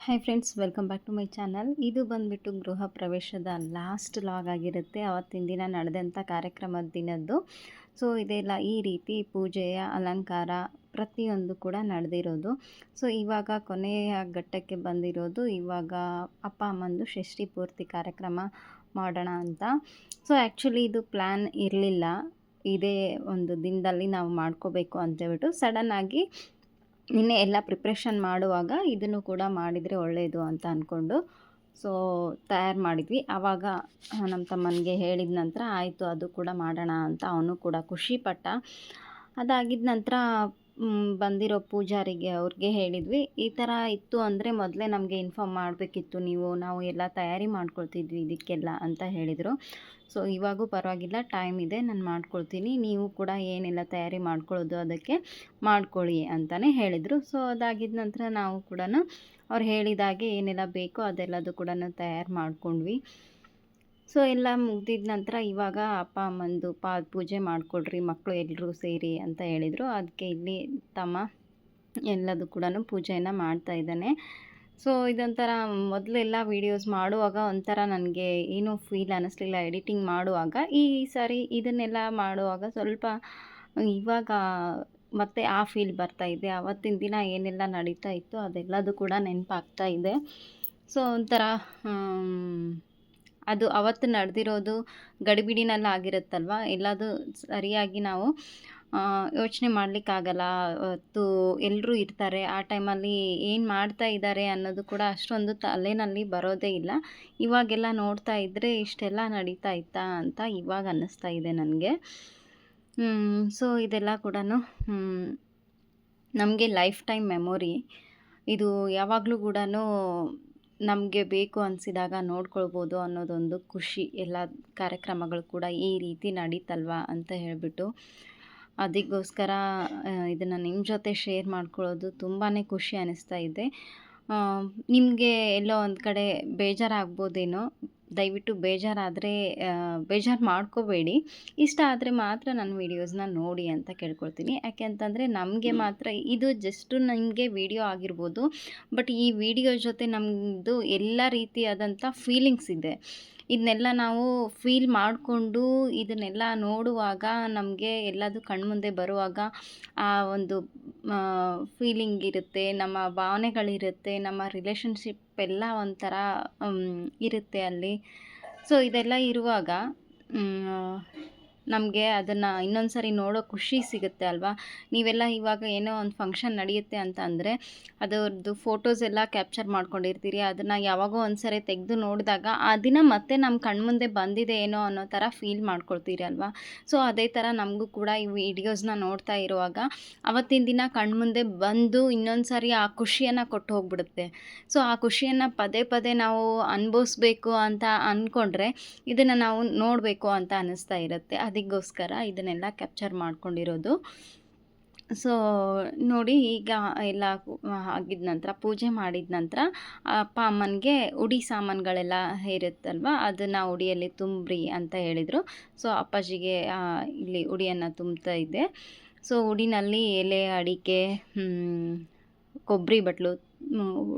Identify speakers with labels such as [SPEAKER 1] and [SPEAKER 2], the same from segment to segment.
[SPEAKER 1] Hi friends, welcome back to my channel. ಇದು ಬಂದುಬಿಟ್ಟು ಗೃಹ ಪ್ರವೇಶದ ಲಾಸ್ಟ್ ಲಾಗ್ ಆಗಿರುತ್ತೆ. ಅವತ್ತಿನ ದಿನ ನಡೆದಂಥ ಕಾರ್ಯಕ್ರಮದ ದಿನದ್ದು. ಸೊ ಇದೆಲ್ಲ ಈ ರೀತಿ ಪೂಜೆಯ ಅಲಂಕಾರ ಪ್ರತಿಯೊಂದು ಕೂಡ ನಡೆದಿರೋದು. ಸೊ ಇವಾಗ ಕೊನೆಯ ಘಟ್ಟಕ್ಕೆ ಬಂದಿರೋದು. ಇವಾಗ ಅಪ್ಪ ಅಮ್ಮಂದು ಷಷ್ಠಿ ಪೂರ್ತಿ ಕಾರ್ಯಕ್ರಮ ಮಾಡೋಣ ಅಂತ. ಸೊ ಆ್ಯಕ್ಚುಲಿ ಇದು ಪ್ಲ್ಯಾನ್ ಇರಲಿಲ್ಲ. ಇದೇ ಒಂದು ದಿನದಲ್ಲಿ ನಾವು ಮಾಡ್ಕೋಬೇಕು ಅಂತೇಳ್ಬಿಟ್ಟು ಸಡನ್ನಾಗಿ ನಿನ್ನೆ ಎಲ್ಲ ಪ್ರಿಪ್ರೇಷನ್ ಮಾಡುವಾಗ ಇದನ್ನು ಕೂಡ ಮಾಡಿದರೆ ಒಳ್ಳೆಯದು ಅಂತ ಅಂದ್ಕೊಂಡು ಸೊ ತಯಾರು ಮಾಡಿದ್ವಿ. ಆವಾಗ ನಮ್ಮ ತಮ್ಮನಿಗೆ ಹೇಳಿದ ನಂತರ ಆಯಿತು ಅದು ಕೂಡ ಮಾಡೋಣ ಅಂತ ಅವನು ಕೂಡ ಖುಷಿಪಟ್ಟ. ಅದಾಗಿದ್ದ ನಂತರ ಬಂದಿರೋ ಪೂಜಾರಿಗೆ ಅವ್ರಿಗೆ ಹೇಳಿದ್ವಿ, ಈ ಥರ ಇತ್ತು ಅಂದರೆ ಮೊದಲೇ ನಮಗೆ ಇನ್ಫಾರ್ಮ್ ಮಾಡಬೇಕಿತ್ತು ನೀವು, ನಾವು ಎಲ್ಲ ತಯಾರಿ ಮಾಡ್ಕೊಳ್ತಿದ್ವಿ ಇದಕ್ಕೆಲ್ಲ ಅಂತ ಹೇಳಿದರು. ಸೊ ಇವಾಗೂ ಪರವಾಗಿಲ್ಲ, ಟೈಮ್ ಇದೆ, ನಾನು ಮಾಡ್ಕೊಳ್ತೀನಿ, ನೀವು ಕೂಡ ಏನೆಲ್ಲ ತಯಾರಿ ಮಾಡ್ಕೊಳ್ಳೋದು ಅದಕ್ಕೆ ಮಾಡ್ಕೊಳ್ಳಿ ಅಂತಲೇ ಹೇಳಿದರು. ಸೊ ಅದಾಗಿದ್ದ ನಂತರ ನಾವು ಕೂಡ ಅವ್ರು ಹೇಳಿದಾಗೆ ಏನೆಲ್ಲ ಬೇಕೋ ಅದೆಲ್ಲದು ಕೂಡ ತಯಾರು ಮಾಡ್ಕೊಂಡ್ವಿ. ಸೊ ಎಲ್ಲ ಮುಗ್ದಿದ ನಂತರ ಇವಾಗ ಅಪ್ಪ ಅಮ್ಮಂದು ಪೂಜೆ ಮಾಡಿಕೊಡ್ರಿ ಮಕ್ಕಳು ಎಲ್ಲರೂ ಸೇರಿ ಅಂತ ಹೇಳಿದರು. ಅದಕ್ಕೆ ಇಲ್ಲಿ ತಮ್ಮ ಎಲ್ಲದು ಕೂಡ ಪೂಜೆಯನ್ನು ಮಾಡ್ತಾಯಿದ್ದಾನೆ. ಸೊ ಇದೊಂಥರ ಮೊದಲೆಲ್ಲ ವೀಡಿಯೋಸ್ ಮಾಡುವಾಗ ಒಂಥರ ನನಗೆ ಏನೂ ಫೀಲ್ ಅನ್ನಿಸ್ಲಿಲ್ಲ ಎಡಿಟಿಂಗ್ ಮಾಡುವಾಗ. ಈ ಸಾರಿ ಇದನ್ನೆಲ್ಲ ಮಾಡುವಾಗ ಸ್ವಲ್ಪ ಇವಾಗ ಮತ್ತೆ ಆ ಫೀಲ್ ಬರ್ತಾಯಿದೆ. ಆವತ್ತಿನ ದಿನ ಏನೆಲ್ಲ ನಡೀತಾ ಇತ್ತು ಅದೆಲ್ಲದು ಕೂಡ ನೆನಪಾಗ್ತಾ ಇದೆ. ಸೊ ಒಂಥರ ಅದು ಅವತ್ತು ನಡೆದಿರೋದು ಗಡಿಬಿಡಿನಲ್ಲಿ ಆಗಿರುತ್ತಲ್ವ, ಎಲ್ಲದು ಸರಿಯಾಗಿ ನಾವು ಯೋಚನೆ ಮಾಡಲಿಕ್ಕಾಗಲ್ಲ. ಅವತ್ತು ಎಲ್ಲರೂ ಇರ್ತಾರೆ, ಆ ಟೈಮಲ್ಲಿ ಏನು ಮಾಡ್ತಾ ಇದ್ದಾರೆ ಅನ್ನೋದು ಕೂಡ ಅಷ್ಟೊಂದು ತಲೆಯಲ್ಲಿ ಬರೋದೇ ಇಲ್ಲ. ಇವಾಗೆಲ್ಲ ನೋಡ್ತಾ ಇದ್ದರೆ ಇಷ್ಟೆಲ್ಲ ನಡೀತಾ ಇತ್ತಾ ಅಂತ ಇವಾಗ ಅನ್ನಿಸ್ತಾ ಇದೆ ನನಗೆ. ಸೊ ಇದೆಲ್ಲ ಕೂಡ ನಮಗೆ ಲೈಫ್ ಟೈಮ್ ಮೆಮೊರಿ. ಇದು ಯಾವಾಗಲೂ ಕೂಡ ನಮಗೆ ಬೇಕು ಅನಿಸಿದಾಗ ನೋಡ್ಕೊಳ್ಬೋದು ಅನ್ನೋದೊಂದು ಖುಷಿ. ಎಲ್ಲ ಕಾರ್ಯಕ್ರಮಗಳು ಕೂಡ ಈ ರೀತಿ ನಡೀತಲ್ವ ಅಂತ ಹೇಳಿಬಿಟ್ಟು ಅದಕ್ಕೋಸ್ಕರ ಇದನ್ನು ನಿಮ್ಮ ಜೊತೆ ಶೇರ್ ಮಾಡ್ಕೊಳ್ಳೋದು ತುಂಬಾ ಖುಷಿ ಅನ್ನಿಸ್ತಾ ಇದೆ. ನಿಮಗೆ ಎಲ್ಲೋ ಒಂದು ಕಡೆ ಬೇಜಾರಾಗ್ಬೋದೇನೋ, ದಯವಿಟ್ಟು ಬೇಜಾರಾದರೆ ಬೇಜಾರು ಮಾಡ್ಕೋಬೇಡಿ. ಇಷ್ಟ ಆದರೆ ಮಾತ್ರ ನನ್ನ ವೀಡಿಯೋಸ್ನ ನೋಡಿ ಅಂತ ಕೇಳ್ಕೊಳ್ತೀನಿ. ಯಾಕೆ ಅಂತಂದರೆ ನಮಗೆ ಮಾತ್ರ ಇದು ಜಸ್ಟು ನಿಮಗೆ ವೀಡಿಯೋ ಆಗಿರ್ಬೋದು, ಬಟ್ ಈ ವಿಡಿಯೋ ಜೊತೆ ನಮ್ಮದು ಎಲ್ಲ ರೀತಿಯಾದಂಥ ಫೀಲಿಂಗ್ಸ್ ಇದೆ. ಇದನ್ನೆಲ್ಲ ನಾವು ಫೀಲ್ ಮಾಡಿಕೊಂಡು ಇದನ್ನೆಲ್ಲ ನೋಡುವಾಗ ನಮಗೆ ಎಲ್ಲದು ಕಣ್ಮುಂದೆ ಬರುವಾಗ ಆ ಒಂದು ಫೀಲಿಂಗ್ ಇರುತ್ತೆ, ನಮ್ಮ ಭಾವನೆಗಳಿರುತ್ತೆ, ನಮ್ಮ ರಿಲೇಷನ್ಶಿಪ್ ಎಲ್ಲ ಒಂಥರ ಇರುತ್ತೆ ಅಲ್ಲಿ. ಸೊ ಇದೆಲ್ಲ ಇರುವಾಗ ನಮಗೆ ಅದನ್ನು ಇನ್ನೊಂದು ಸರಿ ನೋಡೋ ಖುಷಿ ಸಿಗುತ್ತೆ ಅಲ್ವಾ. ನೀವೆಲ್ಲ ಇವಾಗ ಏನೋ ಒಂದು ಫಂಕ್ಷನ್ ನಡೆಯುತ್ತೆ ಅಂತ ಅಂದರೆ ಅದರದ್ದು ಫೋಟೋಸ್ ಎಲ್ಲ ಕ್ಯಾಪ್ಚರ್ ಮಾಡ್ಕೊಂಡಿರ್ತೀರಿ. ಅದನ್ನು ಯಾವಾಗೋ ಒಂದು ಸರಿ ತೆಗೆದು ನೋಡಿದಾಗ ಆ ದಿನ ಮತ್ತೆ ನಮ್ಮ ಕಣ್ಮುಂದೆ ಬಂದಿದೆ ಏನೋ ಅನ್ನೋ ಥರ ಫೀಲ್ ಮಾಡ್ಕೊಳ್ತೀರಿ ಅಲ್ವಾ. ಸೊ ಅದೇ ಥರ ನಮಗೂ ಕೂಡ ಈ ವಿಡಿಯೋಸ್ನ ನೋಡ್ತಾ ಇರುವಾಗ ಅವತ್ತಿನ ದಿನ ಕಣ್ಮುಂದೆ ಬಂದು ಇನ್ನೊಂದು ಸಾರಿ ಆ ಖುಷಿಯನ್ನು ಕೊಟ್ಟು ಹೋಗ್ಬಿಡುತ್ತೆ. ಸೊ ಆ ಖುಷಿಯನ್ನು ಪದೇ ಪದೇ ನಾವು ಅನುಭವಿಸ್ಬೇಕು ಅಂತ ಅಂದ್ಕೊಂಡ್ರೆ ಇದನ್ನು ನಾವು ನೋಡಬೇಕು ಅಂತ ಅನ್ನಿಸ್ತಾ ಇರುತ್ತೆ. ಅದಕ್ಕೋಸ್ಕರ ಇದನ್ನೆಲ್ಲ ಕ್ಯಾಪ್ಚರ್ ಮಾಡ್ಕೊಂಡಿರೋದು. ಸೊ ನೋಡಿ, ಈಗ ಎಲ್ಲ ಆಗಿದ ನಂತರ ಪೂಜೆ ಮಾಡಿದ ನಂತರ ಅಪ್ಪ ಅಮ್ಮನಿಗೆ ಉಡಿ ಸಾಮಾನುಗಳೆಲ್ಲ ಇರುತ್ತಲ್ವ, ಅದನ್ನು ಉಡಿಯಲ್ಲಿ ತುಂಬ್ರಿ ಅಂತ ಹೇಳಿದರು. ಸೊ ಅಪ್ಪಾಜಿಗೆ ಇಲ್ಲಿ ಉಡಿಯನ್ನು ತುಂಬ್ತಾ ಇದ್ದೆ. ಸೊ ಉಡಿನಲ್ಲಿ ಎಲೆ, ಅಡಿಕೆ, ಕೊಬ್ಬರಿ ಬಟ್ಲು,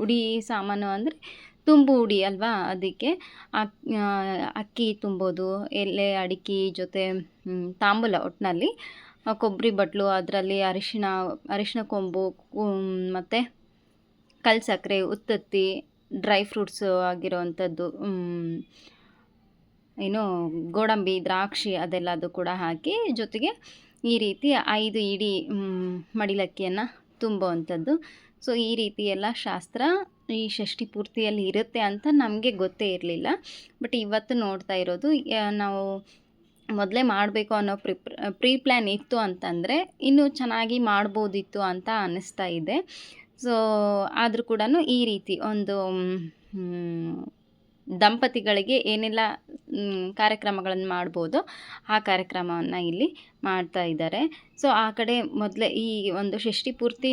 [SPEAKER 1] ಉಡಿ ಸಾಮಾನು ಅಂದರೆ ತುಂಬು ಉಡಿ ಅಲ್ವಾ, ಅದಕ್ಕೆ ಅಕ್ಕಿ ತುಂಬೋದು, ಎಲೆ ಅಡಿಕೆ ಜೊತೆ ತಾಂಬೂಲ, ಒಟ್ಟಿನಲ್ಲಿ ಕೊಬ್ಬರಿ ಬಟ್ಲು, ಅದರಲ್ಲಿ ಅರಿಶಿನ ಕೊಂಬು ಮತ್ತು ಕಲ್ಲು ಸಕ್ಕರೆ, ಉತ್ತತ್ತಿ, ಡ್ರೈ ಫ್ರೂಟ್ಸು ಆಗಿರೋವಂಥದ್ದು, ಏನು ಗೋಡಂಬಿ, ದ್ರಾಕ್ಷಿ ಅದೆಲ್ಲದು ಕೂಡ ಹಾಕಿ ಜೊತೆಗೆ ಈ ರೀತಿ 5 ಇಡೀ ಮಡಿಲಕ್ಕಿಯನ್ನು ತುಂಬುವಂಥದ್ದು. ಸೊ ಈ ರೀತಿ ಎಲ್ಲ ಶಾಸ್ತ್ರ ಈ ಷಷ್ಠಿ ಪೂರ್ತಿಯಲ್ಲಿ ಇರುತ್ತೆ ಅಂತ ನಮಗೆ ಗೊತ್ತೇ ಇರಲಿಲ್ಲ. ಬಟ್ ಇವತ್ತು ನೋಡ್ತಾ ಇರೋದು, ನಾವು ಮೊದಲೇ ಮಾಡಬೇಕು ಅನ್ನೋ ಪ್ರೀ ಪ್ಲ್ಯಾನ್ ಇತ್ತು ಅಂತಂದರೆ ಇನ್ನೂ ಚೆನ್ನಾಗಿ ಮಾಡ್ಬೋದಿತ್ತು ಅಂತ ಅನ್ನಿಸ್ತಾ ಇದೆ. ಸೊ ಆದರೂ ಕೂಡ ಈ ರೀತಿ ಒಂದು ದಂಪತಿಗಳಿಗೆ ಏನೆಲ್ಲ ಕಾರ್ಯಕ್ರಮಗಳನ್ನು ಮಾಡ್ಬೋದು ಆ ಕಾರ್ಯಕ್ರಮವನ್ನು ಇಲ್ಲಿ ಮಾಡ್ತಾ ಇದ್ದಾರೆ. ಸೊ ಆ ಕಡೆ ಮೊದಲೇ ಈ ಒಂದು ಷಷ್ಠಿ ಪೂರ್ತಿ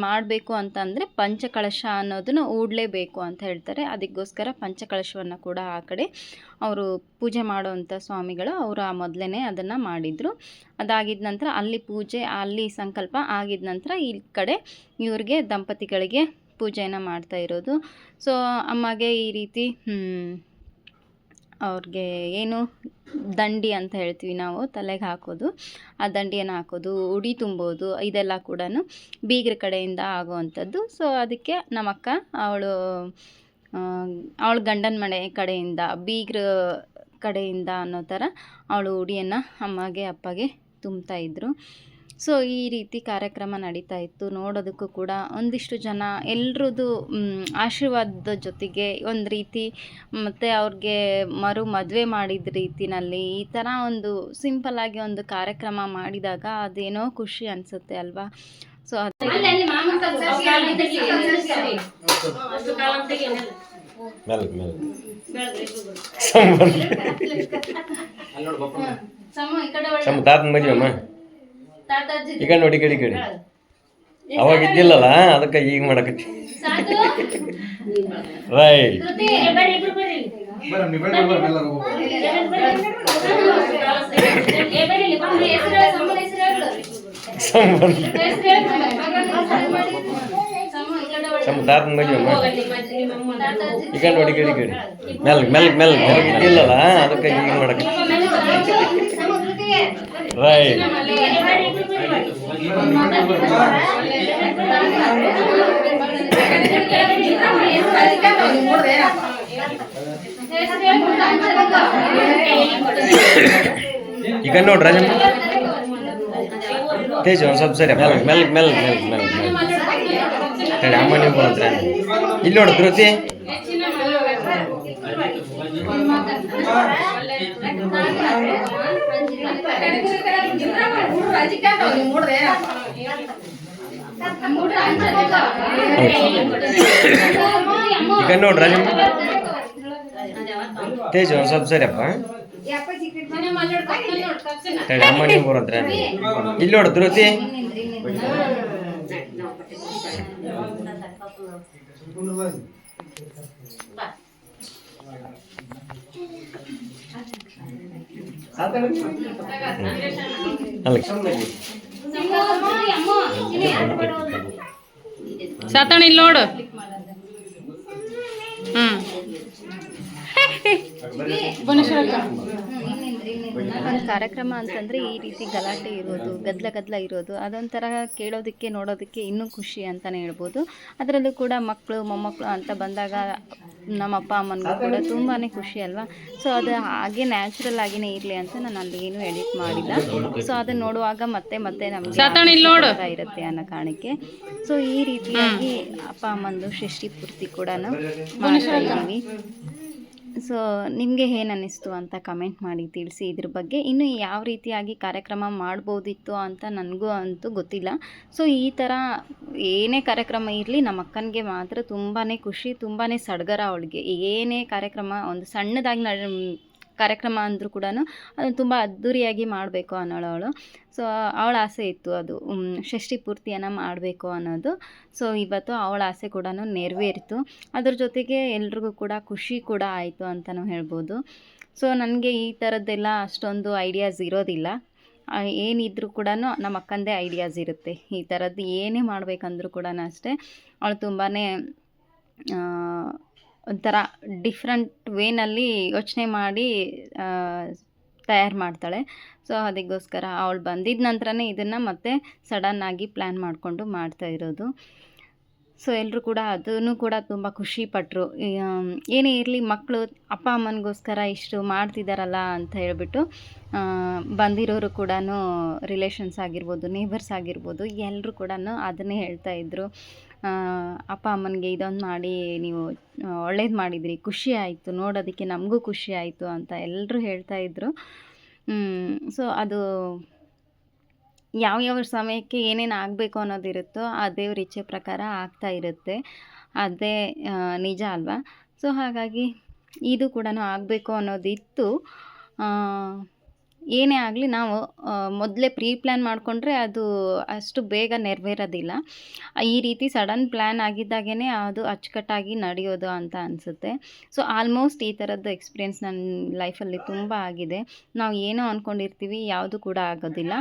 [SPEAKER 1] ಮಾಡಬೇಕು ಅಂತಂದರೆ ಪಂಚಕಳಶ ಅನ್ನೋದನ್ನು ಹೂಡಲೇಬೇಕು ಅಂತ ಹೇಳ್ತಾರೆ. ಅದಕ್ಕೋಸ್ಕರ ಪಂಚಕಳಶವನ್ನು ಕೂಡ ಆ ಕಡೆ ಅವರು ಪೂಜೆ ಮಾಡೋವಂಥ ಸ್ವಾಮಿಗಳು ಅವರು ಮೊದಲೇ ಅದನ್ನು ಮಾಡಿದರು. ಅದಾಗಿದ್ದ ನಂತರ ಅಲ್ಲಿ ಪೂಜೆ, ಅಲ್ಲಿ ಸಂಕಲ್ಪ ಆಗಿದ ನಂತರ ಈ ಕಡೆ ಇವ್ರಿಗೆ ದಂಪತಿಗಳಿಗೆ ಪೂಜೆನ ಮಾಡ್ತಾ ಇರೋದು. ಸೊ ಅಮ್ಮಗೆ ಈ ರೀತಿ ಅವ್ರಿಗೆ ಏನು ದಂಡಿ ಅಂತ ಹೇಳ್ತೀವಿ ನಾವು, ತಲೆಗೆ ಹಾಕೋದು, ಆ ದಂಡಿಯನ್ನು ಹಾಕೋದು, ಉಡಿ ತುಂಬೋದು, ಇದೆಲ್ಲ ಕೂಡ ಬೀಗ್ರ ಕಡೆಯಿಂದ ಆಗುವಂಥದ್ದು. ಸೊ ಅದಕ್ಕೆ ನಮ್ಮಕ್ಕ ಅವಳು ಗಂಡನ ಮನೆ ಕಡೆಯಿಂದ, ಬೀಗ್ರ ಕಡೆಯಿಂದ ಅನ್ನೋ ಥರ ಅವಳು ಉಡಿಯನ್ನು ಅಮ್ಮಗೆ ಅಪ್ಪಗೆ ತುಂಬ್ತಾಯಿದ್ರು. ಸೊ ಈ ರೀತಿ ಕಾರ್ಯಕ್ರಮ ನಡೀತಾ ಇತ್ತು. ನೋಡೋದಕ್ಕೂ ಕೂಡ ಒಂದಿಷ್ಟು ಜನ ಎಲ್ರದ್ದು ಆಶೀರ್ವಾದದ ಜೊತೆಗೆ ಒಂದು ರೀತಿ, ಮತ್ತು ಅವ್ರಿಗೆ ಮದುವೆ ಮಾಡಿದ ರೀತಿನಲ್ಲಿ ಈ ಥರ ಒಂದು ಸಿಂಪಲ್ಲಾಗಿ ಒಂದು ಕಾರ್ಯಕ್ರಮ ಮಾಡಿದಾಗ ಅದೇನೋ ಖುಷಿ ಅನಿಸುತ್ತೆ ಅಲ್ವಾ. ಸೊ
[SPEAKER 2] ಈಗ ನೋಡಿ ಕಡಿ ಕಡಿ ಅವಾಗ ಇದ್ದಿಲ್ಲಲ್ಲ, ಅದಕ್ಕೆ ಈಗ ಮಾಡಕತ್ತಿ. ರೈಟ್ ತಾತನ ಮದುವೆ ಈಗ ನೋಡಿ ಕಡಿ ಕಡಿ ಮೆಲ್ ಇದ್ದಿಲ್ಲಲ್ಲ, ಅದಕ್ಕೆ ಈಗ ಮಾಡಕತ್ತಿ. ರೈಟ್ ಈಗ ನೋಡ್ರಿ ತೇಜ್ ಒಂದು ಸ್ವಲ್ಪ ಸರಿ ಮೆಲ್ ಅಮ್ಮ ನೀವು ಬಂದ್ರೆ ಇಲ್ಲಿ ನೋಡು ಧೃತಿ. ಈಗ ನೋಡ್ರಿ ತೇಜ್ ಒಂದು ಸ್ವಲ್ಪ ಸರಿ ಅಪ್ಪ ಅಮ್ಮ ನೀವು ಬರೋದ್ರೆ ಇಲ್ಲಿ ನೋಡು ಧೃತಿ.
[SPEAKER 3] ಸಾತಣ ಇಲ್ಲಿ ನೋಡು.
[SPEAKER 1] ಒಂದು ಕಾರ್ಯಕ್ರಮ ಅಂತಂದರೆ ಈ ರೀತಿ ಗಲಾಟೆ ಇರೋದು, ಗದ್ದಲ ಇರೋದು, ಅದೊಂಥರ ಕೇಳೋದಕ್ಕೆ ನೋಡೋದಕ್ಕೆ ಇನ್ನೂ ಖುಷಿ ಅಂತಲೇ ಹೇಳ್ಬೋದು. ಅದರಲ್ಲೂ ಕೂಡ ಮಕ್ಕಳು ಮೊಮ್ಮಕ್ಕಳು ಅಂತ ಬಂದಾಗ ನಮ್ಮ ಅಪ್ಪ ಅಮ್ಮನಿಗೂ ಕೂಡ ತುಂಬಾ ಖುಷಿ ಅಲ್ವಾ. ಸೊ ಅದು ಹಾಗೆ ನ್ಯಾಚುರಲ್ ಆಗಿಯೇ ಇರಲಿ ಅಂತ ನಾನು ಅಲ್ಲಿ ಏನು ಎಡಿಟ್ ಮಾಡಿಲ್ಲ. ಸೊ ಅದನ್ನು ನೋಡುವಾಗ ಮತ್ತೆ ನಮಗೆ ಇರುತ್ತೆ ಅನ್ನೋ ಕಾರಣಕ್ಕೆ ಸೊ ಈ ರೀತಿಯಾಗಿ ಅಪ್ಪ ಅಮ್ಮಂದು ಷಷ್ಠಿ ಪೂರ್ತಿ ಕೂಡ ಮಾಡ್ತಾ ಇದ್ದೀವಿ. ಸೊ ನಿಮಗೆ ಏನು ಅನ್ನಿಸ್ತು ಅಂತ ಕಮೆಂಟ್ ಮಾಡಿ ತಿಳಿಸಿ. ಇದ್ರ ಬಗ್ಗೆ ಇನ್ನೂ ಯಾವ ರೀತಿಯಾಗಿ ಕಾರ್ಯಕ್ರಮ ಮಾಡ್ಬೋದಿತ್ತು ಅಂತ ನನಗೂ ಅಂತೂ ಗೊತ್ತಿಲ್ಲ. ಸೊ ಈ ಥರ ಏನೇ ಕಾರ್ಯಕ್ರಮ ಇರಲಿ, ನಮ್ಮ ಅಕ್ಕನಿಗೆ ಮಾತ್ರ ತುಂಬಾ ಖುಷಿ, ತುಂಬಾ ಸಡಗರ. ಅವಳಿಗೆ ಏನೇ ಕಾರ್ಯಕ್ರಮ, ಒಂದು ಸಣ್ಣದಾಗಿ ಕಾರ್ಯಕ್ರಮ ಅಂದರೂ ಕೂಡ ಅದು ತುಂಬ ಅದ್ಧೂರಿಯಾಗಿ ಮಾಡಬೇಕು ಅನ್ನೋಳು. ಸೊ ಅವಳ ಆಸೆ ಇತ್ತು ಅದು ಷಷ್ಠಿ ಪೂರ್ತಿಯನ್ನು ಮಾಡಬೇಕು ಅನ್ನೋದು. ಸೊ ಇವತ್ತು ಅವಳ ಆಸೆ ಕೂಡ ನೆರವೇರಿತು. ಅದ್ರ ಜೊತೆಗೆ ಎಲ್ರಿಗೂ ಕೂಡ ಖುಷಿ ಕೂಡ ಆಯಿತು ಅಂತಲೂ ಹೇಳ್ಬೋದು. ಸೊ ನನಗೆ ಈ ಥರದ್ದೆಲ್ಲ ಅಷ್ಟೊಂದು ಐಡಿಯಾಸ್ ಇರೋದಿಲ್ಲ. ಏನಿದ್ರೂ ಕೂಡ ನಮ್ಮ ಅಕ್ಕಂದೇ ಐಡಿಯಾಸ್ ಇರುತ್ತೆ. ಈ ಥರದ್ದು ಏನೇ ಮಾಡಬೇಕಂದ್ರೂ ಕೂಡ ಅಷ್ಟೇ ಅವಳು ತುಂಬಾ ಒಂಥರ ಡಿಫ್ರೆಂಟ್ ವೇನಲ್ಲಿ ಯೋಚನೆ ಮಾಡಿ ತಯಾರು ಮಾಡ್ತಾಳೆ. ಸೊ ಅದಕ್ಕೋಸ್ಕರ ಅವಳು ಬಂದಿದ್ದ ನಂತರನೇ ಇದನ್ನು ಮತ್ತೆ ಸಡನ್ನಾಗಿ ಪ್ಲ್ಯಾನ್ ಮಾಡಿಕೊಂಡು ಮಾಡ್ತಾ ಇರೋದು. ಸೊ ಎಲ್ಲರೂ ಕೂಡ ಅದನ್ನು ಕೂಡ ತುಂಬ ಖುಷಿಪಟ್ಟರು. ಏನೇ ಇರಲಿ, ಮಕ್ಕಳು ಅಪ್ಪ ಅಮ್ಮನಿಗೋಸ್ಕರ ಇಷ್ಟು ಮಾಡ್ತಿದ್ದಾರಲ್ಲ ಅಂತ ಹೇಳ್ಬಿಟ್ಟು ಬಂದಿರೋರು ಕೂಡ, ರಿಲೇಷನ್ಸ್ ಆಗಿರ್ಬೋದು, ನೇಬರ್ಸ್ ಆಗಿರ್ಬೋದು, ಎಲ್ಲರೂ ಕೂಡ ಅದನ್ನೇ ಹೇಳ್ತಾಯಿದ್ರು. ಅಪ್ಪ ಅಮ್ಮನಿಗೆ ಇದೊಂದು ಮಾಡಿ ನೀವು ಒಳ್ಳೇದು ಮಾಡಿದ್ರಿ, ಖುಷಿ ಆಯಿತು, ನೋಡೋದಕ್ಕೆ ನಮಗೂ ಖುಷಿ ಆಯಿತು ಅಂತ ಎಲ್ಲರೂ ಹೇಳ್ತಾಯಿದ್ರು. ಸೊ ಅದು ಯಾವ ಸಮಯಕ್ಕೆ ಏನೇನು ಆಗಬೇಕು ಅನ್ನೋದಿರುತ್ತೋ ಆ ದೇವ್ರ ಇಚ್ಛೆ ಪ್ರಕಾರ ಆಗ್ತಾ ಇರುತ್ತೆ. ಅದೇ ನಿಜ ಅಲ್ವಾ. ಸೊ ಹಾಗಾಗಿ ಇದು ಕೂಡ ಆಗಬೇಕು ಅನ್ನೋದಿತ್ತು. ಏನೇ ಆಗಲಿ ನಾವು ಮೊದಲೇ ಪ್ರೀ ಪ್ಲ್ಯಾನ್ ಮಾಡಿಕೊಂಡ್ರೆ ಅದು ಅಷ್ಟು ಬೇಗ ನೆರವೇರೋದಿಲ್ಲ. ಈ ರೀತಿ ಸಡನ್ ಪ್ಲ್ಯಾನ್ ಆಗಿದ್ದಾಗೇ ಅದು ಅಚ್ಚುಕಟ್ಟಾಗಿ ನಡೆಯೋದು ಅಂತ ಅನಿಸುತ್ತೆ. ಸೊ ಆಲ್ಮೋಸ್ಟ್ ಈ ಥರದ್ದು ಎಕ್ಸ್ಪೀರಿಯೆನ್ಸ್ ನನ್ನ ಲೈಫಲ್ಲಿ ತುಂಬ ಆಗಿದೆ. ನಾವು ಏನೋ ಅಂದ್ಕೊಂಡಿರ್ತೀವಿ, ಯಾವುದು ಕೂಡ ಆಗೋದಿಲ್ಲ.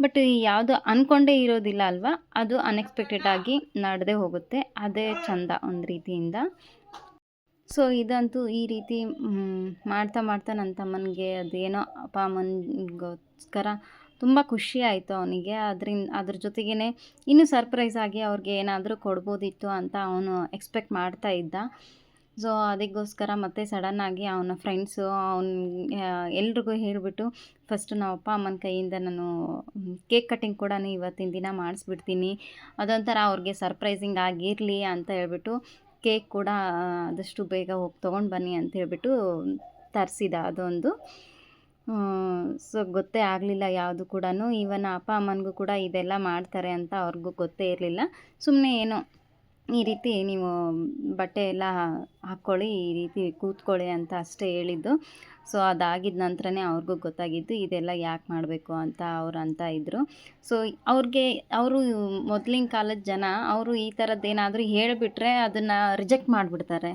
[SPEAKER 1] ಬಟ್ ಯಾವುದು ಅಂದ್ಕೊಂಡೇ ಇರೋದಿಲ್ಲ ಅಲ್ವಾ, ಅದು ಅನ್ಎಕ್ಸ್ಪೆಕ್ಟೆಡ್ ಆಗಿ ನಡೆದೇ ಹೋಗುತ್ತೆ. ಅದೇ ಚಂದ ಒಂದು ರೀತಿಯಿಂದ. ಸೊ ಇದಂತೂ ಈ ರೀತಿ ಮಾಡ್ತಾ ಮಾಡ್ತಾ ನನ್ನ ತಮ್ಮನಿಗೆ ಅದೇನೋ ಅಪ್ಪ ಅಮ್ಮನಿಗೋಸ್ಕರ ತುಂಬ ಖುಷಿ ಆಯಿತು ಅವನಿಗೆ. ಅದ್ರ ಜೊತೆಗೇ ಇನ್ನೂ ಸರ್ಪ್ರೈಸ್ ಆಗಿ ಅವ್ರಿಗೆ ಏನಾದರೂ ಕೊಡ್ಬೋದಿತ್ತು ಅಂತ ಅವನು ಎಕ್ಸ್ಪೆಕ್ಟ್ ಮಾಡ್ತಾ ಇದ್ದ. ಸೊ ಅದಕ್ಕೋಸ್ಕರ ಮತ್ತೆ ಸಡನ್ನಾಗಿ ಅವನ ಫ್ರೆಂಡ್ಸು ಎಲ್ರಿಗೂ ಹೇಳಿಬಿಟ್ಟು ಫಸ್ಟು ನಾವು ಅಪ್ಪ ಅಮ್ಮನ ಕೈಯಿಂದ ನಾನು ಕೇಕ್ ಕಟ್ಟಿಂಗ್ ಕೂಡ ಇವತ್ತಿನ ದಿನ ಮಾಡಿಸ್ಬಿಡ್ತೀನಿ, ಅದೊಂಥರ ಅವ್ರಿಗೆ ಸರ್ಪ್ರೈಸಿಂಗ್ ಆಗಿರಲಿ ಅಂತ ಹೇಳ್ಬಿಟ್ಟು ಕೇಕ್ ಕೂಡ ಆದಷ್ಟು ಬೇಗ ಹೋಗಿ ತೊಗೊಂಡು ಬನ್ನಿ ಅಂತ ಹೇಳ್ಬಿಟ್ಟು ತರಿಸಿದ ಅದೊಂದು. ಸೊ ಗೊತ್ತೇ ಆಗಲಿಲ್ಲ ಯಾವುದು ಕೂಡ. ಈವನ್ ಅಪ್ಪ ಅಮ್ಮನಿಗೂ ಕೂಡ ಇದೆಲ್ಲ ಮಾಡ್ತಾರೆ ಅಂತ ಅವ್ರಿಗೂ ಗೊತ್ತೇ ಇರಲಿಲ್ಲ. ಸುಮ್ಮನೆ ಏನೋ ಈ ರೀತಿ ನೀವು ಬಟ್ಟೆ ಎಲ್ಲ ಹಾಕ್ಕೊಳ್ಳಿ, ಈ ರೀತಿ ಕೂತ್ಕೊಳ್ಳಿ ಅಂತ ಅಷ್ಟೇ ಹೇಳಿದ್ದು. ಸೊ ಅದಾಗಿದ್ದ ನಂತರನೇ ಅವ್ರಿಗೂ ಗೊತ್ತಾಗಿದ್ದು ಇದೆಲ್ಲ ಯಾಕೆ ಮಾಡಬೇಕು ಅಂತ ಅವ್ರು ಅಂತ ಇದ್ದರು. ಸೊ ಅವರು ಮೊದಲಿನ ಕಾಲದ ಜನ, ಅವರು ಈ ಥರದ್ದೇನಾದರೂ ಹೇಳಿಬಿಟ್ರೆ ಅದನ್ನು ರಿಜೆಕ್ಟ್ ಮಾಡಿಬಿಡ್ತಾರೆ.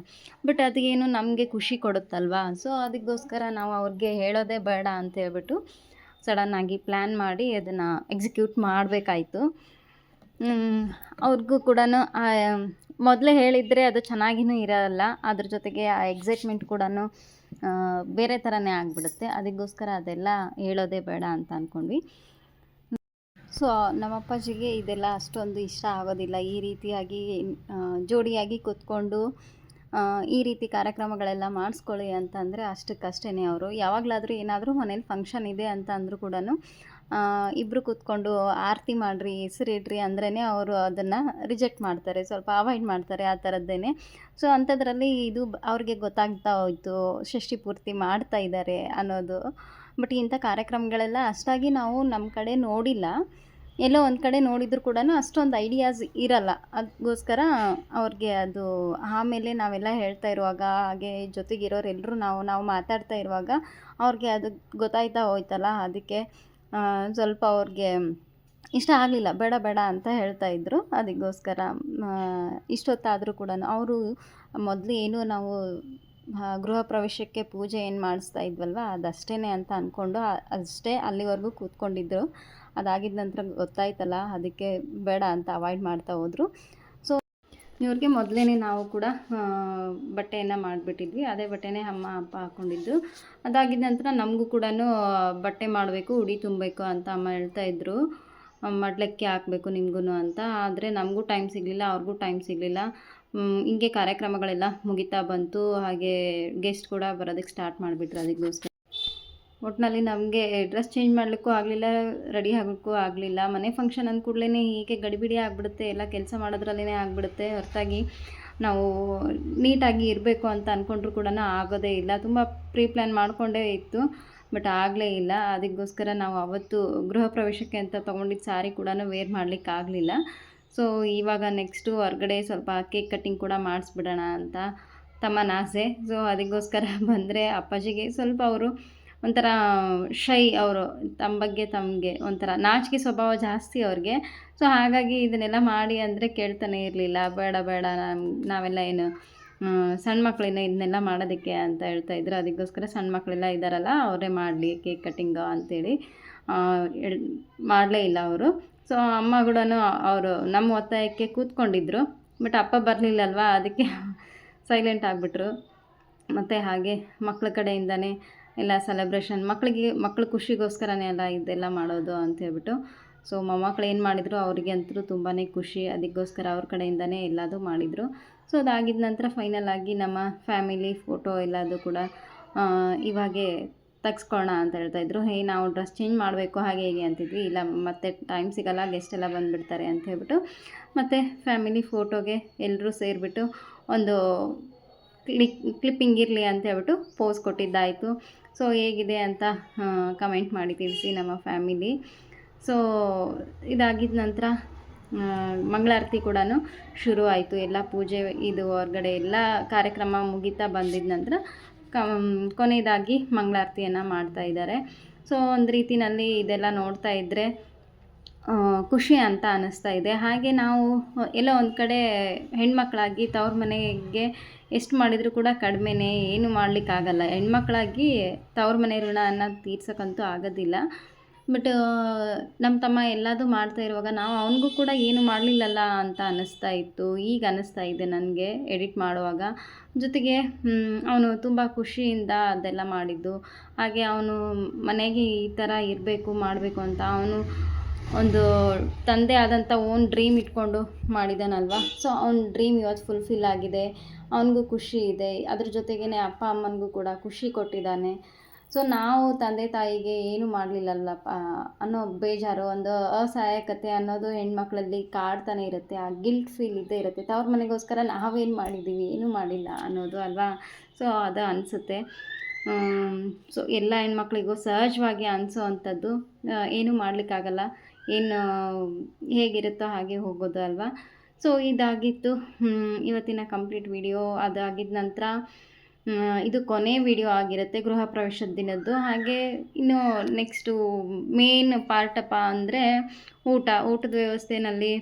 [SPEAKER 1] ಬಟ್ ಅದೇನು ನಮಗೆ ಖುಷಿ ಕೊಡುತ್ತಲ್ವಾ. ಸೊ ಅದಕ್ಕೋಸ್ಕರ ನಾವು ಅವ್ರಿಗೆ ಹೇಳೋದೇ ಬೇಡ ಅಂತ ಹೇಳ್ಬಿಟ್ಟು ಸಡನ್ನಾಗಿ ಪ್ಲ್ಯಾನ್ ಮಾಡಿ ಅದನ್ನು ಎಕ್ಸಿಕ್ಯೂಟ್ ಮಾಡಬೇಕಾಯ್ತು. ಅವ್ರಿಗೂ ಕೂಡ ಮೊದಲೇ ಹೇಳಿದರೆ ಅದು ಚೆನ್ನಾಗಿಯೂ ಇರೋಲ್ಲ, ಅದ್ರ ಜೊತೆಗೆ ಆ ಎಕ್ಸೈಟ್ಮೆಂಟ್ ಕೂಡ ಬೇರೆ ಥರನೇ ಆಗಿಬಿಡುತ್ತೆ. ಅದಕ್ಕೋಸ್ಕರ ಅದೆಲ್ಲ ಹೇಳೋದೇ ಬೇಡ ಅಂತ ಅಂದ್ಕೊಂಡ್ವಿ. ಸೊ ನಮ್ಮ ಅಪ್ಪಾಜಿಗೆ ಇದೆಲ್ಲ ಅಷ್ಟೊಂದು ಇಷ್ಟ ಆಗೋದಿಲ್ಲ. ಈ ರೀತಿಯಾಗಿ ಜೋಡಿಯಾಗಿ ಕೂತ್ಕೊಂಡು ಈ ರೀತಿ ಕಾರ್ಯಕ್ರಮಗಳೆಲ್ಲ ಮಾಡಿಸ್ಕೊಳ್ಳಿ ಅಂತಂದರೆ ಅಷ್ಟಕ್ಕಷ್ಟೇ. ಅವರು ಯಾವಾಗಲಾದರೂ ಏನಾದರೂ ಮನೇಲಿ ಫಂಕ್ಷನ್ ಇದೆ ಅಂತ ಅಂದರೂ ಕೂಡ ಇಬ್ಬರು ಕೂತ್ಕೊಂಡು ಆರತಿ ಮಾಡಿರಿ, ಹೆಸರಿಡ್ರಿ ಅಂದ್ರೇ ಅವರು ಅದನ್ನು ರಿಜೆಕ್ಟ್ ಮಾಡ್ತಾರೆ, ಸ್ವಲ್ಪ ಅವಾಯ್ಡ್ ಮಾಡ್ತಾರೆ ಆ ಥರದ್ದೇನೆ. ಸೊ ಅಂಥದ್ರಲ್ಲಿ ಇದು ಅವ್ರಿಗೆ ಗೊತ್ತಾಗ್ತಾ ಹೋಯಿತು ಷಷ್ಠಿ ಪೂರ್ತಿ ಮಾಡ್ತಾ ಇದ್ದಾರೆ ಅನ್ನೋದು. ಬಟ್ ಇಂಥ ಕಾರ್ಯಕ್ರಮಗಳೆಲ್ಲ ಅಷ್ಟಾಗಿ ನಾವು ನಮ್ಮ ಕಡೆ ನೋಡಿಲ್ಲ. ಎಲ್ಲೋ ಒಂದು ಕಡೆ ನೋಡಿದ್ರು ಕೂಡ ಅಷ್ಟೊಂದು ಐಡಿಯಾಸ್ ಇರಲ್ಲ. ಅದಕ್ಕೋಸ್ಕರ ಅವ್ರಿಗೆ ಅದು ಆಮೇಲೆ ನಾವೆಲ್ಲ ಹೇಳ್ತಾ ಇರುವಾಗ, ಹಾಗೆ ಜೊತೆಗಿರೋರೆಲ್ಲರೂ ನಾವು ಮಾತಾಡ್ತಾ ಇರುವಾಗ ಅವ್ರಿಗೆ ಅದು ಗೊತ್ತಾಯ್ತಾ ಹೋಯ್ತಲ್ಲ, ಅದಕ್ಕೆ ಸ್ವಲ್ಪ ಅವ್ರಿಗೆ ಇಷ್ಟ ಆಗಲಿಲ್ಲ, ಬೇಡ ಬೇಡ ಅಂತ ಹೇಳ್ತಾಯಿದ್ರು. ಅದಕ್ಕೋಸ್ಕರ ಇಷ್ಟೊತ್ತಾದರೂ ಕೂಡ ಅವರು ಮೊದಲು ಏನು ನಾವು ಗೃಹ ಪ್ರವೇಶಕ್ಕೆ ಪೂಜೆ ಏನು ಮಾಡಿಸ್ತಾ ಇದ್ವಲ್ವ ಅದಷ್ಟೇ ಅಂತ ಅಂದ್ಕೊಂಡು ಅಷ್ಟೇ ಅಲ್ಲಿವರೆಗೂ ಕೂತ್ಕೊಂಡಿದ್ರು. ಅದಾಗಿದ್ದ ನಂತರ ಗೊತ್ತಾಯ್ತಲ್ಲ, ಅದಕ್ಕೆ ಬೇಡ ಅಂತ ಅವಾಯ್ಡ್ ಮಾಡ್ತಾ ಹೋದರು. ಸೊ ಇವ್ರಿಗೆ ಮೊದಲೇ ನಾವು ಕೂಡ ಬಟ್ಟೆಯನ್ನು ಮಾಡಿಬಿಟ್ಟಿದ್ವಿ. ಅದೇ ಬಟ್ಟೆನೇ ಅಮ್ಮ ಅಪ್ಪ ಹಾಕ್ಕೊಂಡಿದ್ದು. ಅದಾಗಿದ್ದ ನಂತರ ನಮಗೂ ಕೂಡ ಬಟ್ಟೆ ಮಾಡಬೇಕು, ಉಡಿ ತುಂಬಬೇಕು ಅಂತ ಅಮ್ಮ ಹೇಳ್ತಾಯಿದ್ರು. ಮಡ್ಲಕ್ಕಿ ಹಾಕಬೇಕು ನಿಮಗೂ ಅಂತ. ಆದರೆ ನಮಗೂ ಟೈಮ್ ಸಿಗಲಿಲ್ಲ, ಅವ್ರಿಗೂ ಟೈಮ್ ಸಿಗಲಿಲ್ಲ. ಹಿಂಗೆ ಕಾರ್ಯಕ್ರಮಗಳೆಲ್ಲ ಮುಗಿತಾ ಬಂತು. ಹಾಗೆ ಗೆಸ್ಟ್ ಕೂಡ ಬರೋದಕ್ಕೆ ಸ್ಟಾರ್ಟ್ ಮಾಡಿಬಿಟ್ರು. ಅದಕ್ಕೋಸ್ಕರ ಒಟ್ಟಿನಲ್ಲಿ ನಮಗೆ ಡ್ರೆಸ್ ಚೇಂಜ್ ಮಾಡಲಿಕ್ಕೂ ಆಗಲಿಲ್ಲ, ರೆಡಿ ಆಗೋಕ್ಕೂ ಆಗಲಿಲ್ಲ. ಮನೆ ಫಂಕ್ಷನ್ ಅಂದ ಕೂಡಲೇ ಹೀಗೆ ಗಡಿಬಿಡಿ ಆಗಿಬಿಡುತ್ತೆ, ಎಲ್ಲ ಕೆಲಸ ಮಾಡೋದ್ರಲ್ಲೇ ಆಗಿಬಿಡುತ್ತೆ. ಹೊರತಾಗಿ ನಾವು ನೀಟಾಗಿ ಇರಬೇಕು ಅಂತ ಅಂದ್ಕೊಂಡ್ರು ಕೂಡ ಆಗೋದೇ ಇಲ್ಲ. ತುಂಬ ಪ್ರೀ ಪ್ಲ್ಯಾನ್ ಮಾಡಿಕೊಂಡೇ ಇತ್ತು, ಬಟ್ ಆಗಲೇ ಇಲ್ಲ. ಅದಕ್ಕೋಸ್ಕರ ನಾವು ಅವತ್ತು ಗೃಹ ಪ್ರವೇಶಕ್ಕೆ ಅಂತ ತೊಗೊಂಡಿದ್ದು ಸಾರಿ ಕೂಡ ವೇರ್ ಮಾಡಲಿಕ್ಕಾಗಲಿಲ್ಲ. ಸೊ ಇವಾಗ ನೆಕ್ಸ್ಟು ಹೊರಗಡೆ ಸ್ವಲ್ಪ ಕೇಕ್ ಕಟ್ಟಿಂಗ್ ಕೂಡ ಮಾಡಿಸ್ಬಿಡೋಣ ಅಂತ ತಮ್ಮನ ಆಸೆ. ಸೊ ಅದಕ್ಕೋಸ್ಕರ ಬಂದರೆ ಅಪ್ಪಾಜಿಗೆ ಸ್ವಲ್ಪ ಅವರು ಒಂಥರ ಶೈ, ಅವರು ತಮ್ಮ ಬಗ್ಗೆ ತಮಗೆ ಒಂಥರ ನಾಚಿಕೆ ಸ್ವಭಾವ ಜಾಸ್ತಿ ಅವ್ರಿಗೆ. ಸೊ ಹಾಗಾಗಿ ಇದನ್ನೆಲ್ಲ ಮಾಡಿ ಅಂದರೆ ಕೇಳ್ತಾನೆ ಇರಲಿಲ್ಲ. ಬೇಡ ಬೇಡ, ನಾವೆಲ್ಲ ಏನು ಸಣ್ಣ ಮಕ್ಕಳನ್ನ ಇದನ್ನೆಲ್ಲ ಮಾಡೋದಕ್ಕೆ ಅಂತ ಹೇಳ್ತಾಯಿದ್ರು. ಅದಕ್ಕೋಸ್ಕರ ಸಣ್ಣ ಮಕ್ಕಳೆಲ್ಲ ಇದ್ದಾರಲ್ಲ, ಅವರೇ ಮಾಡಲಿ ಕೇಕ್ ಕಟ್ಟಿಂಗು ಅಂಥೇಳಿ ಮಾಡಲೇ ಇಲ್ಲ ಅವರು. ಸೊ ಅಮ್ಮ ಕೂಡ ಅವರು ನಮ್ಮ ಒತ್ತಾಯಕ್ಕೆ ಕೂತ್ಕೊಂಡಿದ್ರು. ಬಟ್ ಅಪ್ಪ ಬರಲಿಲ್ಲಲ್ವ, ಅದಕ್ಕೆ ಸೈಲೆಂಟ್ ಆಗಿಬಿಟ್ರು. ಮತ್ತು ಹಾಗೆ ಮಕ್ಕಳ ಕಡೆಯಿಂದನೇ ಎಲ್ಲ ಸೆಲೆಬ್ರೇಷನ್, ಮಕ್ಕಳ ಖುಷಿಗೋಸ್ಕರನೇ ಎಲ್ಲ ಇದೆಲ್ಲ ಮಾಡೋದು ಅಂಥೇಳ್ಬಿಟ್ಟು. ಸೊ ಮೊಮ್ಮಕ್ಕಳು ಏನು ಮಾಡಿದರು ಅವರಿಗೆ ಅಂತೂ ತುಂಬಾ ಖುಷಿ. ಅದಕ್ಕೋಸ್ಕರ ಅವ್ರ ಕಡೆಯಿಂದನೇ ಎಲ್ಲದೂ ಮಾಡಿದರು. ಸೊ ಅದಾಗಿದ್ದ ನಂತರ ಫೈನಲ್ ಆಗಿ ನಮ್ಮ ಫ್ಯಾಮಿಲಿ ಫೋಟೋ ಎಲ್ಲದು ಕೂಡ ಇವಾಗೆ ತೆಗ್ಸ್ಕೊಳ್ಳೋಣ ಅಂತ ಹೇಳ್ತಾಯಿದ್ರು. ನಾವು ಡ್ರೆಸ್ ಚೇಂಜ್ ಮಾಡಬೇಕು ಹಾಗೆ ಹೀಗೆ ಅಂತಿದ್ವಿ. ಇಲ್ಲ ಮತ್ತೆ ಟೈಮ್ ಸಿಗೋಲ್ಲ, ಗೆಸ್ಟ್ ಎಲ್ಲ ಬಂದುಬಿಡ್ತಾರೆ ಅಂತ ಹೇಳ್ಬಿಟ್ಟು ಮತ್ತು ಫ್ಯಾಮಿಲಿ ಫೋಟೋಗೆ ಎಲ್ಲರೂ ಸೇರಿಬಿಟ್ಟು ಒಂದು ಕ್ಲಿಪ್ಪಿಂಗ್ ಇರಲಿ ಅಂತ ಹೇಳ್ಬಿಟ್ಟು ಪೋಸ್ ಕೊಟ್ಟಿದ್ದಾಯಿತು. ಸೊ ಹೇಗಿದೆ ಅಂತ ಕಮೆಂಟ್ ಮಾಡಿ ತಿಳಿಸಿ ನಮ್ಮ ಫ್ಯಾಮಿಲಿ. ಸೊ ಇದಾಗಿದ್ದ ನಂತರ ಮಂಗಳಾರತಿ ಕೂಡ ಶುರು ಆಯಿತು. ಎಲ್ಲ ಪೂಜೆ ಇದು ಹೊರಗಡೆ ಎಲ್ಲ ಕಾರ್ಯಕ್ರಮ ಮುಗಿತಾ ಬಂದಿದ್ದ ನಂತರ ಕೊನೆಯದಾಗಿ ಮಂಗಳಾರತಿಯನ್ನು ಮಾಡ್ತಾಯಿದ್ದಾರೆ. ಸೊ ಒಂದು ರೀತಿಯಲ್ಲಿ ಇದೆಲ್ಲ ನೋಡ್ತಾ ಇದ್ದರೆ ಖುಷಿ ಅಂತ ಅನ್ನಿಸ್ತಾ ಇದೆ. ಹಾಗೆ ನಾವು ಎಲ್ಲೋ ಒಂದು ಕಡೆ ಹೆಣ್ಮಕ್ಳಾಗಿ ತವ್ರ ಮನೆಗೆ ಎಷ್ಟು ಮಾಡಿದರೂ ಕೂಡ ಕಡಿಮೆನೇ, ಏನು ಮಾಡಲಿಕ್ಕಾಗಲ್ಲ. ಹೆಣ್ಮಕ್ಳಾಗಿ ತವ್ರ ಮನೆ ಋಣನ ತೀರ್ಸೋಕ್ಕಂತೂ ಆಗೋದಿಲ್ಲ. ಬಟ್ ನಮ್ಮ ತಮ್ಮ ಎಲ್ಲದೂ ಮಾಡ್ತಾ ಇರುವಾಗ ನಾವು ಅವನಿಗೂ ಕೂಡ ಏನು ಮಾಡಲಿಲ್ಲಲ್ಲ ಅಂತ ಅನ್ನಿಸ್ತಾ ಇತ್ತು. ಈಗ ಅನ್ನಿಸ್ತಾ ಇದೆ ನನಗೆ ಎಡಿಟ್ ಮಾಡುವಾಗ. ಜೊತೆಗೆ ಅವನು ತುಂಬ ಖುಷಿಯಿಂದ ಅದೆಲ್ಲ ಮಾಡಿದ್ದು. ಹಾಗೆ ಅವನು ಮನೆಗೆ ಈ ಥರ ಇರಬೇಕು ಮಾಡಬೇಕು ಅಂತ ಅವನು ಒಂದು ತಂದೆ ಆದಂಥ ಓನ್ ಡ್ರೀಮ್ ಇಟ್ಕೊಂಡು ಮಾಡಿದ್ದಾನಲ್ವ. ಸೊ ಅವ್ನ ಡ್ರೀಮ್ ಇವತ್ತು ಫುಲ್ಫಿಲ್ ಆಗಿದೆ. ಅವನಿಗೂ ಖುಷಿ ಇದೆ. ಅದ್ರ ಜೊತೆಗೇ ಅಪ್ಪ ಅಮ್ಮನಿಗೂ ಕೂಡ ಖುಷಿ ಕೊಟ್ಟಿದ್ದಾನೆ. ಸೊ ನಾವು ತಂದೆ ತಾಯಿಗೆ ಏನು ಮಾಡಲಿಲ್ಲಲ್ಲಪ್ಪ ಅನ್ನೋ ಬೇಜಾರು, ಒಂದು ಅಸಹಾಯಕತೆ ಅನ್ನೋದು ಹೆಣ್ಮಕ್ಳಲ್ಲಿ ಕಾಡ್ತಾನೆ ಇರುತ್ತೆ. ಆ ಗಿಲ್ಟ್ ಫೀಲ್ ಇದ್ದೇ ಇರುತ್ತೆ. ತವ್ರ ಮನೆಗೋಸ್ಕರ ನಾವೇನು ಮಾಡಿದ್ದೀವಿ, ಏನೂ ಮಾಡಿಲ್ಲ ಅನ್ನೋದು ಅಲ್ವಾ. ಸೊ ಅದು ಅನಿಸುತ್ತೆ. ಸೊ ಎಲ್ಲ ಹೆಣ್ಮಕ್ಳಿಗೂ ಸಹಜವಾಗಿ ಅನಿಸೋ ಅಂಥದ್ದು. ಏನೂ ಮಾಡಲಿಕ್ಕಾಗಲ್ಲ, ಏನು ಹೇಗಿರುತ್ತೋ ಹಾಗೆ ಹೋಗೋದು ಅಲ್ವಾ. ಸೊ ಇದಾಗಿತ್ತು ಇವತ್ತಿನ ಕಂಪ್ಲೀಟ್ ವಿಡಿಯೋ. ಅದಾಗಿದ್ದ ನಂತರ ಇದು ಕೊನೆ ವಿಡಿಯೋ ಆಗಿರುತ್ತೆ ಗೃಹ ಪ್ರವೇಶದ ದಿನದ್ದು. ಹಾಗೆ ಇನ್ನು ನೆಕ್ಸ್ಟು ಮೇನ್ ಪಾರ್ಟಪ್ಪ ಅಂದರೆ ಊಟದ ವ್ಯವಸ್ಥೆಯಲ್ಲಿ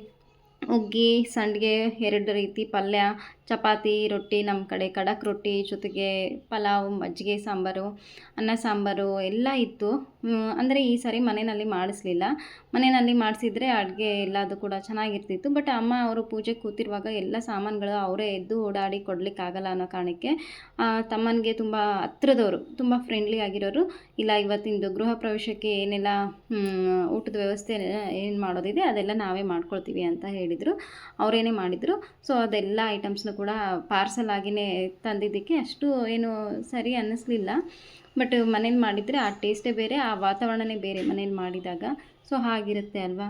[SPEAKER 1] ಹುಗ್ಗಿ, ಸಂಡಿಗೆ, 2 ರೀತಿ ಪಲ್ಯ, ಚಪಾತಿ, ರೊಟ್ಟಿ, ನಮ್ಮ ಕಡೆ ಖಡಕ್ ರೊಟ್ಟಿ, ಜೊತೆಗೆ ಪಲಾವ್, ಮಜ್ಜಿಗೆ ಸಾಂಬಾರು, ಅನ್ನ ಸಾಂಬಾರು ಎಲ್ಲ ಇತ್ತು. ಅಂದರೆ ಈ ಸಾರಿ ಮನೆಯಲ್ಲಿ ಮಾಡಿಸ್ಲಿಲ್ಲ. ಮನೆಯಲ್ಲಿ ಮಾಡಿಸಿದ್ರೆ ಅಡುಗೆ ಎಲ್ಲದು ಕೂಡ ಚೆನ್ನಾಗಿರ್ತಿತ್ತು. ಬಟ್ ಅಮ್ಮ ಅವರು ಪೂಜೆ ಕೂತಿರುವಾಗ ಎಲ್ಲ ಸಾಮಾನುಗಳು ಅವರೇ ಎದ್ದು ಓಡಾಡಿ ಕೊಡಲಿಕ್ಕಾಗಲ್ಲ ಅನ್ನೋ ಕಾರಣಕ್ಕೆ ತಮ್ಮನಿಗೆ ತುಂಬ ಹತ್ರದವರು, ತುಂಬ ಫ್ರೆಂಡ್ಲಿ ಆಗಿರೋರು, ಇಲ್ಲ ಇವತ್ತಿಂದು ಗೃಹ ಪ್ರವೇಶಕ್ಕೆ ಏನೆಲ್ಲ ಊಟದ ವ್ಯವಸ್ಥೆ ಏನು ಮಾಡೋದಿದೆ ಅದೆಲ್ಲ ನಾವೇ ಮಾಡ್ಕೊಳ್ತೀವಿ ಅಂತ ಹೇಳಿದರು. ಅವರೇನೇ ಮಾಡಿದರು. ಸೊ ಅದೆಲ್ಲ ಐಟಮ್ಸ್ನು ಕೂಡ ಪಾರ್ಸಲ್ ಆಗಿಯೇ ತಂದಿದ್ದಕ್ಕೆ ಅಷ್ಟು ಏನು ಸರಿ ಅನ್ನಿಸ್ಲಿಲ್ಲ. ಬಟ್ ಮನೇಲಿ ಮಾಡಿದರೆ ಆ ಟೇಸ್ಟೇ ಬೇರೆ, ಆ ವಾತಾವರಣನೇ ಬೇರೆ ಮನೇಲಿ ಮಾಡಿದಾಗ. ಸೊ ಹಾಗಿರುತ್ತೆ ಅಲ್ವಾ.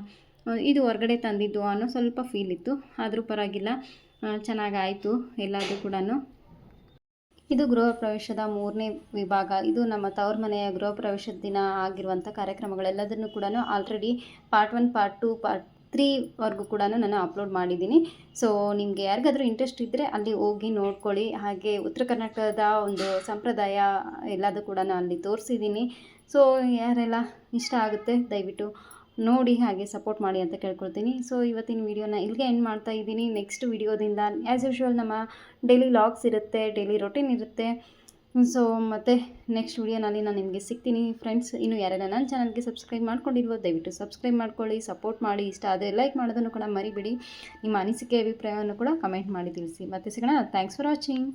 [SPEAKER 1] ಇದು ಹೊರಗಡೆ ತಂದಿದ್ದು ಅನ್ನೋ ಸ್ವಲ್ಪ ಫೀಲ್ ಇತ್ತು. ಆದರೂ ಪರವಾಗಿಲ್ಲ, ಚೆನ್ನಾಗಾಯಿತು ಎಲ್ಲದೂ ಕೂಡ. ಇದು ಗೃಹ ಪ್ರವೇಶದ 3ನೇ ವಿಭಾಗ. ಇದು ನಮ್ಮ ತವ್ರ ಮನೆಯ ಗೃಹ ಪ್ರವೇಶದ ದಿನ ಆಗಿರುವಂಥ ಕಾರ್ಯಕ್ರಮಗಳೆಲ್ಲದನ್ನು ಕೂಡ ಆಲ್ರೆಡಿ ಪಾರ್ಟ್ 1, ಪಾರ್ಟ್ 2, ಪಾರ್ಟ್ 3ವರೆಗೂ ಕೂಡ ನಾನು ಅಪ್ಲೋಡ್ ಮಾಡಿದ್ದೀನಿ. ಸೊ ನಿಮಗೆ ಯಾರಿಗಾದರೂ ಇಂಟ್ರೆಸ್ಟ್ ಇದ್ದರೆ ಅಲ್ಲಿ ಹೋಗಿ ನೋಡ್ಕೊಳ್ಳಿ. ಹಾಗೆ ಉತ್ತರ ಕರ್ನಾಟಕದ ಒಂದು ಸಂಪ್ರದಾಯ ಎಲ್ಲದೂ ಕೂಡ ಅಲ್ಲಿ ತೋರಿಸಿದ್ದೀನಿ. ಸೊ ಯಾರೆಲ್ಲ ಇಷ್ಟ ಆಗುತ್ತೆ ದಯವಿಟ್ಟು ನೋಡಿ, ಹಾಗೆ ಸಪೋರ್ಟ್ ಮಾಡಿ ಅಂತ ಕೇಳ್ಕೊಳ್ತೀನಿ. ಸೊ ಇವತ್ತಿನ ವೀಡಿಯೋನ ಇಲ್ಲಿಗೆ ಎಂಡ್ ಮಾಡ್ತಾ ಇದ್ದೀನಿ. ನೆಕ್ಸ್ಟ್ ವೀಡಿಯೋದಿಂದ ಆ್ಯಸ್ ಯೂಶ್ವಲ್ ನಮ್ಮ ಡೈಲಿ ಲಾಗ್ಸ್ ಇರುತ್ತೆ, ಡೈಲಿ ರೊಟೀನ್ ಇರುತ್ತೆ. ಸೊ ಮತ್ತು ನೆಕ್ಸ್ಟ್ ವೀಡಿಯೋನಲ್ಲಿ ನಾನು ನಿಮಗೆ ಸಿಗ್ತೀನಿ ಫ್ರೆಂಡ್ಸ್. ಇನ್ನು ಯಾರೆಲ್ಲ ನನ್ನ ಚಾನಲ್ಗೆ ಸಬ್ಸ್ಕ್ರೈಬ್ ಮಾಡ್ಕೊಂಡಿಲ್ವೋ ದಯವಿಟ್ಟು ಸಬ್ಸ್ಕ್ರೈಬ್ ಮಾಡ್ಕೊಳ್ಳಿ, ಸಪೋರ್ಟ್ ಮಾಡಿ. ಇಷ್ಟ ಆದರೆ ಲೈಕ್ ಮಾಡೋದನ್ನು ಕೂಡ ಮರಿಬೇಡಿ. ನಿಮ್ಮ ಅನಿಸಿಕೆ ಅಭಿಪ್ರಾಯವನ್ನು ಕೂಡ ಕಮೆಂಟ್ ಮಾಡಿ ತಿಳಿಸಿ. ಮತ್ತೆ ಸಿಗೋಣ. Thanks for watching.